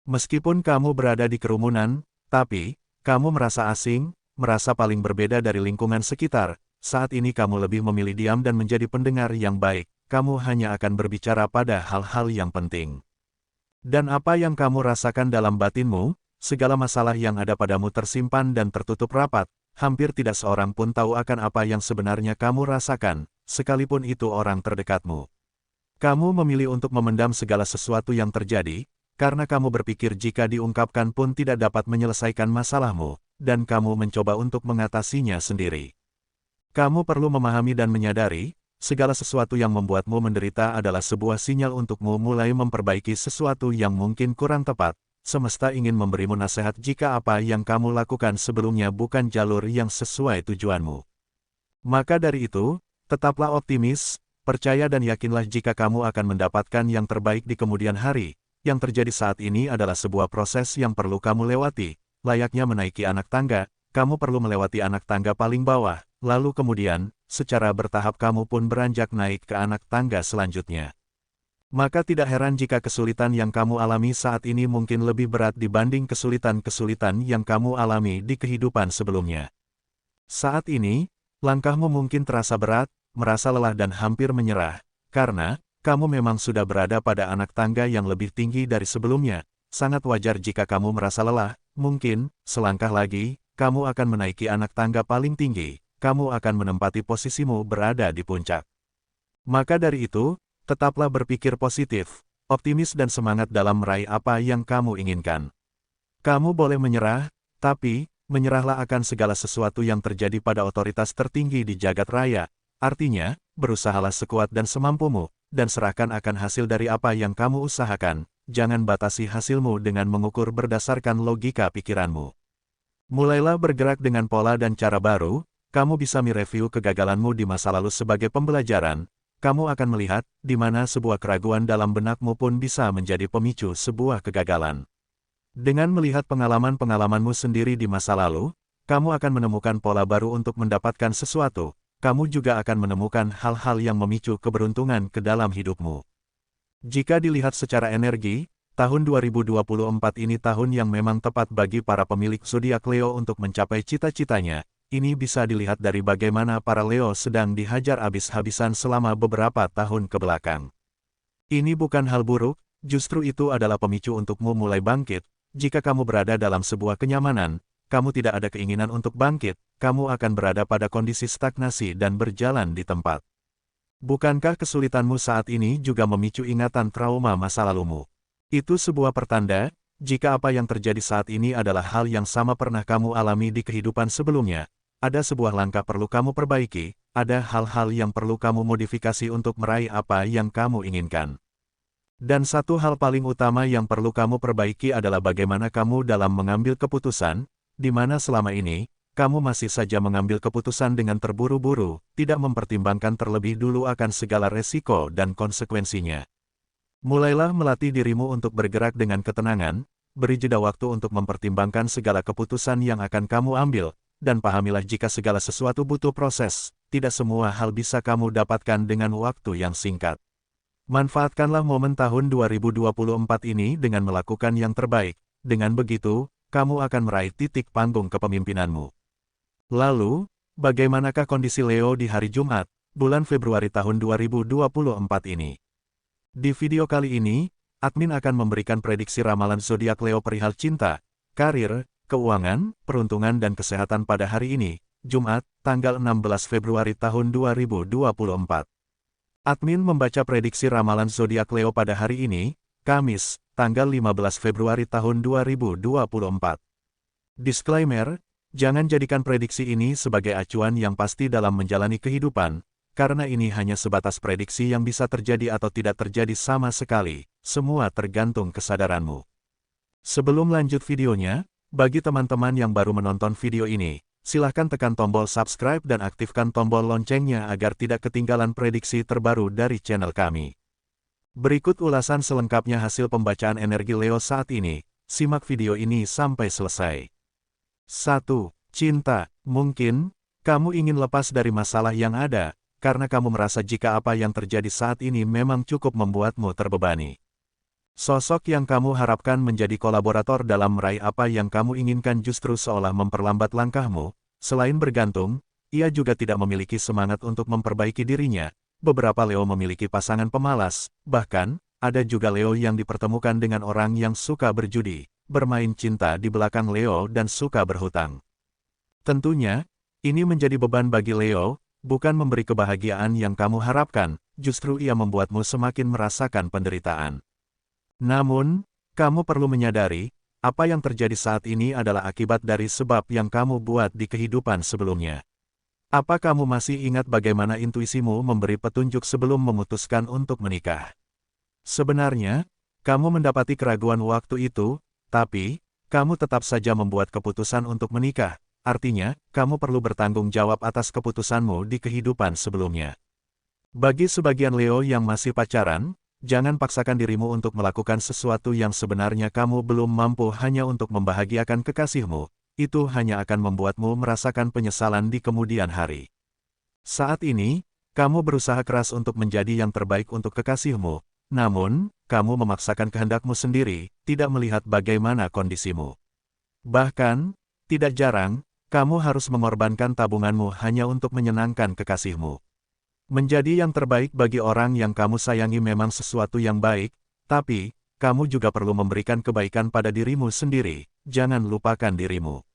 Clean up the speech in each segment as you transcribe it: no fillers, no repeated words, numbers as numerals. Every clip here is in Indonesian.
Meskipun kamu berada di kerumunan, tapi kamu merasa asing, merasa paling berbeda dari lingkungan sekitar. Saat ini kamu lebih memilih diam dan menjadi pendengar yang baik. Kamu hanya akan berbicara pada hal-hal yang penting. Dan apa yang kamu rasakan dalam batinmu, segala masalah yang ada padamu tersimpan dan tertutup rapat. Hampir tidak seorang pun tahu akan apa yang sebenarnya kamu rasakan, sekalipun itu orang terdekatmu. Kamu memilih untuk memendam segala sesuatu yang terjadi, karena kamu berpikir jika diungkapkan pun tidak dapat menyelesaikan masalahmu, dan kamu mencoba untuk mengatasinya sendiri. Kamu perlu memahami dan menyadari, segala sesuatu yang membuatmu menderita adalah sebuah sinyal untukmu mulai memperbaiki sesuatu yang mungkin kurang tepat. Semesta ingin memberimu nasihat jika apa yang kamu lakukan sebelumnya bukan jalur yang sesuai tujuanmu. Maka dari itu, tetaplah optimis, percaya dan yakinlah jika kamu akan mendapatkan yang terbaik di kemudian hari. Yang terjadi saat ini adalah sebuah proses yang perlu kamu lewati. Layaknya menaiki anak tangga, kamu perlu melewati anak tangga paling bawah, lalu kemudian, secara bertahap kamu pun beranjak naik ke anak tangga selanjutnya. Maka tidak heran jika kesulitan yang kamu alami saat ini mungkin lebih berat dibanding kesulitan-kesulitan yang kamu alami di kehidupan sebelumnya. Saat ini, langkahmu mungkin terasa berat, merasa lelah dan hampir menyerah, karena kamu memang sudah berada pada anak tangga yang lebih tinggi dari sebelumnya. Sangat wajar jika kamu merasa lelah, mungkin, selangkah lagi, kamu akan menaiki anak tangga paling tinggi, kamu akan menempati posisimu berada di puncak. Maka dari itu, tetaplah berpikir positif, optimis dan semangat dalam meraih apa yang kamu inginkan. Kamu boleh menyerah, tapi, menyerahlah akan segala sesuatu yang terjadi pada otoritas tertinggi di jagat raya. Artinya, berusahalah sekuat dan semampumu, dan serahkan akan hasil dari apa yang kamu usahakan. Jangan batasi hasilmu dengan mengukur berdasarkan logika pikiranmu. Mulailah bergerak dengan pola dan cara baru. Kamu bisa mereview kegagalanmu di masa lalu sebagai pembelajaran. Kamu akan melihat, di mana sebuah keraguan dalam benakmu pun bisa menjadi pemicu sebuah kegagalan. Dengan melihat pengalaman-pengalamanmu sendiri di masa lalu, kamu akan menemukan pola baru untuk mendapatkan sesuatu. Kamu juga akan menemukan hal-hal yang memicu keberuntungan ke dalam hidupmu. Jika dilihat secara energi, tahun 2024 ini tahun yang memang tepat bagi para pemilik zodiak Leo untuk mencapai cita-citanya. Ini bisa dilihat dari bagaimana para Leo sedang dihajar habis-habisan selama beberapa tahun kebelakang. Ini bukan hal buruk, justru itu adalah pemicu untukmu mulai bangkit. Jika kamu berada dalam sebuah kenyamanan, kamu tidak ada keinginan untuk bangkit, kamu akan berada pada kondisi stagnasi dan berjalan di tempat. Bukankah kesulitanmu saat ini juga memicu ingatan trauma masa lalumu? Itu sebuah pertanda, jika apa yang terjadi saat ini adalah hal yang sama pernah kamu alami di kehidupan sebelumnya. Ada sebuah langkah perlu kamu perbaiki, ada hal-hal yang perlu kamu modifikasi untuk meraih apa yang kamu inginkan. Dan satu hal paling utama yang perlu kamu perbaiki adalah bagaimana kamu dalam mengambil keputusan, di mana selama ini, kamu masih saja mengambil keputusan dengan terburu-buru, tidak mempertimbangkan terlebih dulu akan segala resiko dan konsekuensinya. Mulailah melatih dirimu untuk bergerak dengan ketenangan, beri jeda waktu untuk mempertimbangkan segala keputusan yang akan kamu ambil, dan pahamilah jika segala sesuatu butuh proses, tidak semua hal bisa kamu dapatkan dengan waktu yang singkat. Manfaatkanlah momen tahun 2024 ini dengan melakukan yang terbaik, dengan begitu, kamu akan meraih titik panggung kepemimpinanmu. Lalu, bagaimanakah kondisi Leo di hari Jumat, bulan Februari tahun 2024 ini? Di video kali ini, admin akan memberikan prediksi ramalan zodiak Leo perihal cinta, karir, keuangan, peruntungan dan kesehatan pada hari ini, Jumat, tanggal 16 Februari tahun 2024. Admin membaca prediksi ramalan zodiak Leo pada hari ini, Kamis, tanggal 15 Februari tahun 2024. Disclaimer, jangan jadikan prediksi ini sebagai acuan yang pasti dalam menjalani kehidupan, karena ini hanya sebatas prediksi yang bisa terjadi atau tidak terjadi sama sekali, semua tergantung kesadaranmu. Sebelum lanjut videonya, bagi teman-teman yang baru menonton video ini, silahkan tekan tombol subscribe dan aktifkan tombol loncengnya agar tidak ketinggalan prediksi terbaru dari channel kami. Berikut ulasan selengkapnya hasil pembacaan energi Leo saat ini, simak video ini sampai selesai. 1. Cinta. Mungkin, kamu ingin lepas dari masalah yang ada, karena kamu merasa jika apa yang terjadi saat ini memang cukup membuatmu terbebani. Sosok yang kamu harapkan menjadi kolaborator dalam meraih apa yang kamu inginkan justru seolah memperlambat langkahmu. Selain bergantung, ia juga tidak memiliki semangat untuk memperbaiki dirinya. Beberapa Leo memiliki pasangan pemalas, bahkan, ada juga Leo yang dipertemukan dengan orang yang suka berjudi, bermain cinta di belakang Leo dan suka berhutang. Tentunya, ini menjadi beban bagi Leo, bukan memberi kebahagiaan yang kamu harapkan, justru ia membuatmu semakin merasakan penderitaan. Namun, kamu perlu menyadari, apa yang terjadi saat ini adalah akibat dari sebab yang kamu buat di kehidupan sebelumnya. Apa kamu masih ingat bagaimana intuisimu memberi petunjuk sebelum memutuskan untuk menikah? Sebenarnya, kamu mendapati keraguan waktu itu, tapi, kamu tetap saja membuat keputusan untuk menikah. Artinya, kamu perlu bertanggung jawab atas keputusanmu di kehidupan sebelumnya. Bagi sebagian Leo yang masih pacaran, jangan paksakan dirimu untuk melakukan sesuatu yang sebenarnya kamu belum mampu hanya untuk membahagiakan kekasihmu. Itu hanya akan membuatmu merasakan penyesalan di kemudian hari. Saat ini, kamu berusaha keras untuk menjadi yang terbaik untuk kekasihmu, namun, kamu memaksakan kehendakmu sendiri, tidak melihat bagaimana kondisimu. Bahkan, tidak jarang, kamu harus mengorbankan tabunganmu hanya untuk menyenangkan kekasihmu. Menjadi yang terbaik bagi orang yang kamu sayangi memang sesuatu yang baik, tapi, kamu juga perlu memberikan kebaikan pada dirimu sendiri, jangan lupakan dirimu.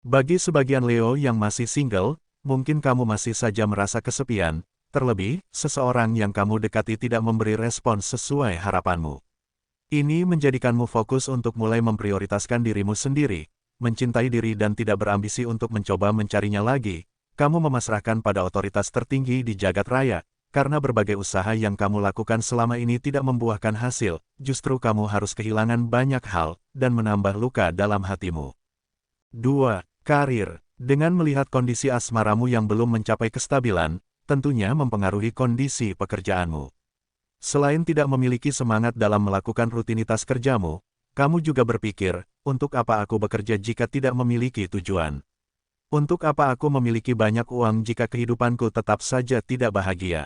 Bagi sebagian Leo yang masih single, mungkin kamu masih saja merasa kesepian, terlebih, seseorang yang kamu dekati tidak memberi respon sesuai harapanmu. Ini menjadikanmu fokus untuk mulai memprioritaskan dirimu sendiri, mencintai diri dan tidak berambisi untuk mencoba mencarinya lagi. Kamu memasrahkan pada otoritas tertinggi di jagat raya, karena berbagai usaha yang kamu lakukan selama ini tidak membuahkan hasil, justru kamu harus kehilangan banyak hal, dan menambah luka dalam hatimu. 2. Karir. Dengan melihat kondisi asmaramu yang belum mencapai kestabilan, tentunya mempengaruhi kondisi pekerjaanmu. Selain tidak memiliki semangat dalam melakukan rutinitas kerjamu, kamu juga berpikir, untuk apa aku bekerja jika tidak memiliki tujuan? Untuk apa aku memiliki banyak uang jika kehidupanku tetap saja tidak bahagia?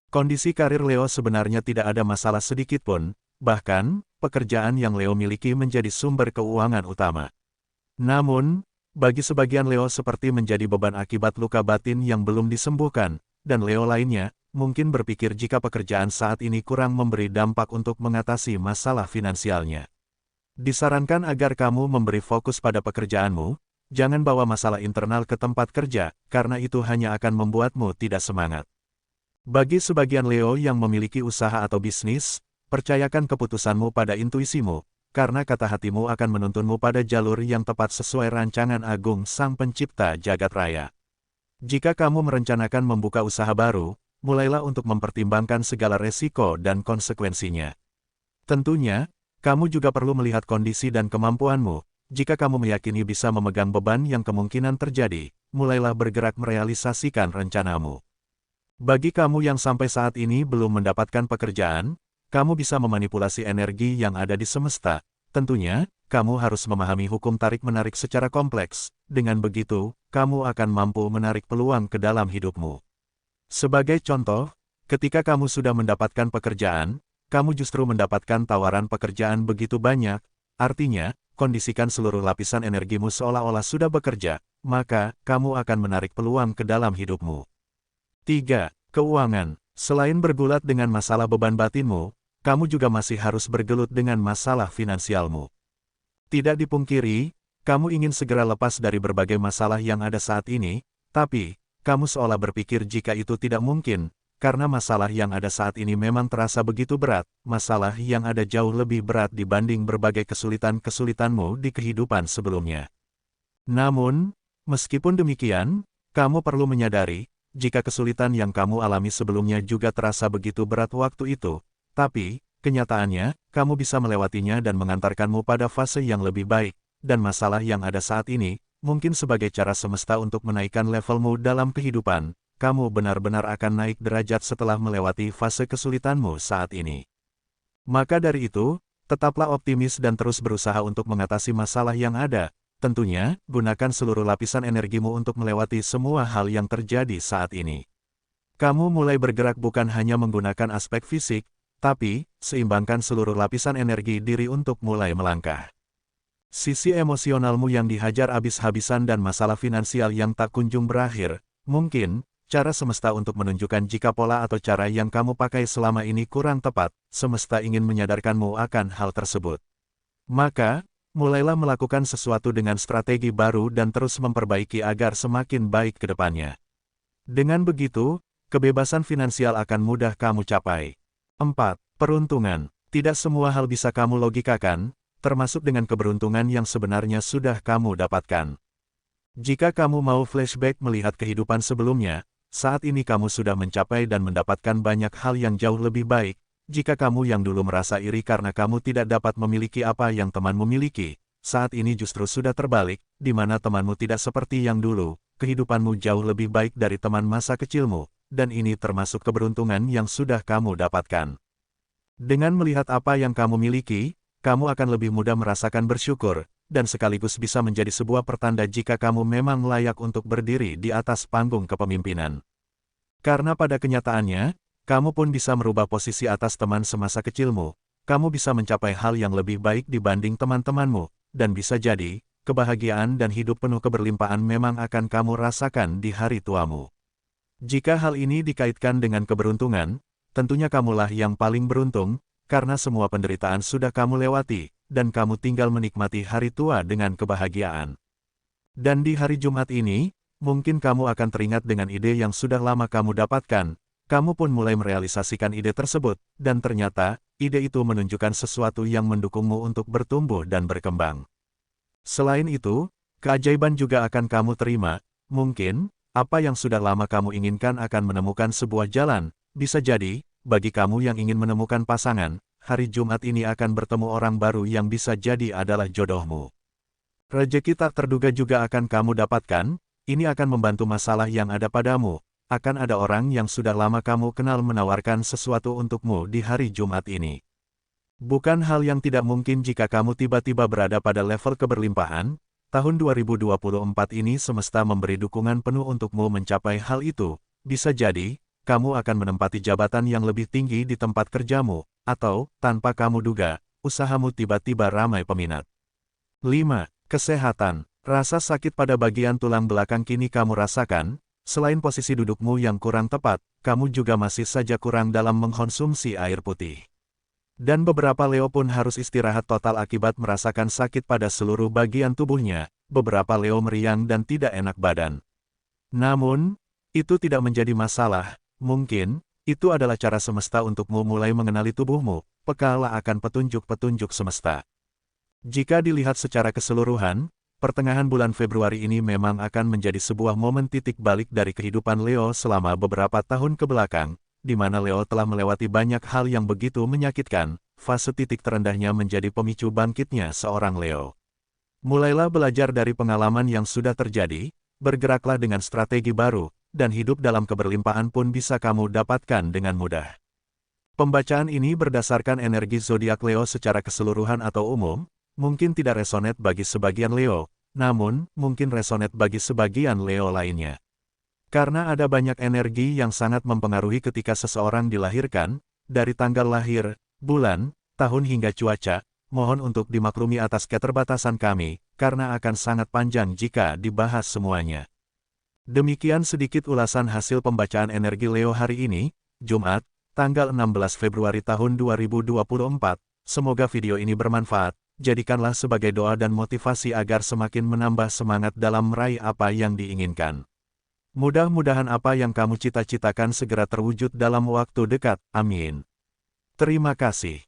Kondisi karir Leo sebenarnya tidak ada masalah sedikit pun, bahkan, pekerjaan yang Leo miliki menjadi sumber keuangan utama. Namun, bagi sebagian Leo seperti menjadi beban akibat luka batin yang belum disembuhkan, dan Leo lainnya, mungkin berpikir jika pekerjaan saat ini kurang memberi dampak untuk mengatasi masalah finansialnya. Disarankan agar kamu memberi fokus pada pekerjaanmu, jangan bawa masalah internal ke tempat kerja, karena itu hanya akan membuatmu tidak semangat. Bagi sebagian Leo yang memiliki usaha atau bisnis, percayakan keputusanmu pada intuisimu, karena kata hatimu akan menuntunmu pada jalur yang tepat sesuai rancangan agung Sang Pencipta Jagat Raya. Jika kamu merencanakan membuka usaha baru, mulailah untuk mempertimbangkan segala resiko dan konsekuensinya. Tentunya, kamu juga perlu melihat kondisi dan kemampuanmu. Jika kamu meyakini bisa memegang beban yang kemungkinan terjadi, mulailah bergerak merealisasikan rencanamu. Bagi kamu yang sampai saat ini belum mendapatkan pekerjaan, kamu bisa memanipulasi energi yang ada di semesta. Tentunya, kamu harus memahami hukum tarik-menarik secara kompleks. Dengan begitu, kamu akan mampu menarik peluang ke dalam hidupmu. Sebagai contoh, ketika kamu sudah mendapatkan pekerjaan, kamu justru mendapatkan tawaran pekerjaan begitu banyak, artinya, kondisikan seluruh lapisan energimu seolah-olah sudah bekerja, maka, kamu akan menarik peluang ke dalam hidupmu. 3. Keuangan. Selain bergulat dengan masalah beban batinmu, kamu juga masih harus bergelut dengan masalah finansialmu. Tidak dipungkiri, kamu ingin segera lepas dari berbagai masalah yang ada saat ini, tapi, kamu seolah berpikir jika itu tidak mungkin, karena masalah yang ada saat ini memang terasa begitu berat, masalah yang ada jauh lebih berat dibanding berbagai kesulitan-kesulitanmu di kehidupan sebelumnya. Namun, meskipun demikian, kamu perlu menyadari, jika kesulitan yang kamu alami sebelumnya juga terasa begitu berat waktu itu, tapi, kenyataannya, kamu bisa melewatinya dan mengantarkanmu pada fase yang lebih baik, dan masalah yang ada saat ini, mungkin sebagai cara semesta untuk menaikkan levelmu dalam kehidupan. Kamu benar-benar akan naik derajat setelah melewati fase kesulitanmu saat ini. Maka dari itu, tetaplah optimis dan terus berusaha untuk mengatasi masalah yang ada. Tentunya, gunakan seluruh lapisan energimu untuk melewati semua hal yang terjadi saat ini. Kamu mulai bergerak bukan hanya menggunakan aspek fisik, Tapi, seimbangkan seluruh lapisan energi diri untuk mulai melangkah. Sisi emosionalmu yang dihajar habis-habisan dan masalah finansial yang tak kunjung berakhir, mungkin, cara semesta untuk menunjukkan jika pola atau cara yang kamu pakai selama ini kurang tepat, semesta ingin menyadarkanmu akan hal tersebut. Maka, mulailah melakukan sesuatu dengan strategi baru dan terus memperbaiki agar semakin baik ke depannya. Dengan begitu, kebebasan finansial akan mudah kamu capai. 4. Peruntungan. Tidak semua hal bisa kamu logikakan, termasuk dengan keberuntungan yang sebenarnya sudah kamu dapatkan. Jika kamu mau flashback melihat kehidupan sebelumnya, saat ini kamu sudah mencapai dan mendapatkan banyak hal yang jauh lebih baik. Jika kamu yang dulu merasa iri karena kamu tidak dapat memiliki apa yang temanmu miliki, saat ini justru sudah terbalik, di mana temanmu tidak seperti yang dulu, kehidupanmu jauh lebih baik dari teman masa kecilmu, dan ini termasuk keberuntungan yang sudah kamu dapatkan. Dengan melihat apa yang kamu miliki, kamu akan lebih mudah merasakan bersyukur, dan sekaligus bisa menjadi sebuah pertanda jika kamu memang layak untuk berdiri di atas panggung kepemimpinan. Karena pada kenyataannya, kamu pun bisa merubah posisi atas teman semasa kecilmu, kamu bisa mencapai hal yang lebih baik dibanding teman-temanmu, dan bisa jadi, kebahagiaan dan hidup penuh keberlimpahan memang akan kamu rasakan di hari tuamu. Jika hal ini dikaitkan dengan keberuntungan, tentunya kamulah yang paling beruntung, karena semua penderitaan sudah kamu lewati, dan kamu tinggal menikmati hari tua dengan kebahagiaan. Dan di hari Jumat ini, mungkin kamu akan teringat dengan ide yang sudah lama kamu dapatkan, kamu pun mulai merealisasikan ide tersebut, dan ternyata, ide itu menunjukkan sesuatu yang mendukungmu untuk bertumbuh dan berkembang. Selain itu, keajaiban juga akan kamu terima, mungkin, apa yang sudah lama kamu inginkan akan menemukan sebuah jalan, bisa jadi, bagi kamu yang ingin menemukan pasangan, hari Jumat ini akan bertemu orang baru yang bisa jadi adalah jodohmu. Rezeki tak terduga juga akan kamu dapatkan, ini akan membantu masalah yang ada padamu, akan ada orang yang sudah lama kamu kenal menawarkan sesuatu untukmu di hari Jumat ini. Bukan hal yang tidak mungkin jika kamu tiba-tiba berada pada level keberlimpahan, tahun 2024 ini semesta memberi dukungan penuh untukmu mencapai hal itu, bisa jadi, kamu akan menempati jabatan yang lebih tinggi di tempat kerjamu, atau, tanpa kamu duga, usahamu tiba-tiba ramai peminat. 5. Kesehatan. Rasa sakit pada bagian tulang belakang kini kamu rasakan, selain posisi dudukmu yang kurang tepat, kamu juga masih saja kurang dalam mengkonsumsi air putih. Dan beberapa Leo pun harus istirahat total akibat merasakan sakit pada seluruh bagian tubuhnya, beberapa Leo meriang dan tidak enak badan. Namun, itu tidak menjadi masalah. Mungkin, itu adalah cara semesta untukmu mulai mengenali tubuhmu, pekalah akan petunjuk-petunjuk semesta. Jika dilihat secara keseluruhan, pertengahan bulan Februari ini memang akan menjadi sebuah momen titik balik dari kehidupan Leo selama beberapa tahun kebelakang, di mana Leo telah melewati banyak hal yang begitu menyakitkan, fase titik terendahnya menjadi pemicu bangkitnya seorang Leo. Mulailah belajar dari pengalaman yang sudah terjadi, bergeraklah dengan strategi baru, dan hidup dalam keberlimpahan pun bisa kamu dapatkan dengan mudah. Pembacaan ini berdasarkan energi zodiak Leo secara keseluruhan atau umum, mungkin tidak resonate bagi sebagian Leo, namun mungkin resonate bagi sebagian Leo lainnya. Karena ada banyak energi yang sangat mempengaruhi ketika seseorang dilahirkan, dari tanggal lahir, bulan, tahun hingga cuaca, mohon untuk dimaklumi atas keterbatasan kami, karena akan sangat panjang jika dibahas semuanya. Demikian sedikit ulasan hasil pembacaan energi Leo hari ini, Jumat, tanggal 16 Februari tahun 2024. Semoga video ini bermanfaat, jadikanlah sebagai doa dan motivasi agar semakin menambah semangat dalam meraih apa yang diinginkan. Mudah-mudahan apa yang kamu cita-citakan segera terwujud dalam waktu dekat, amin. Terima kasih.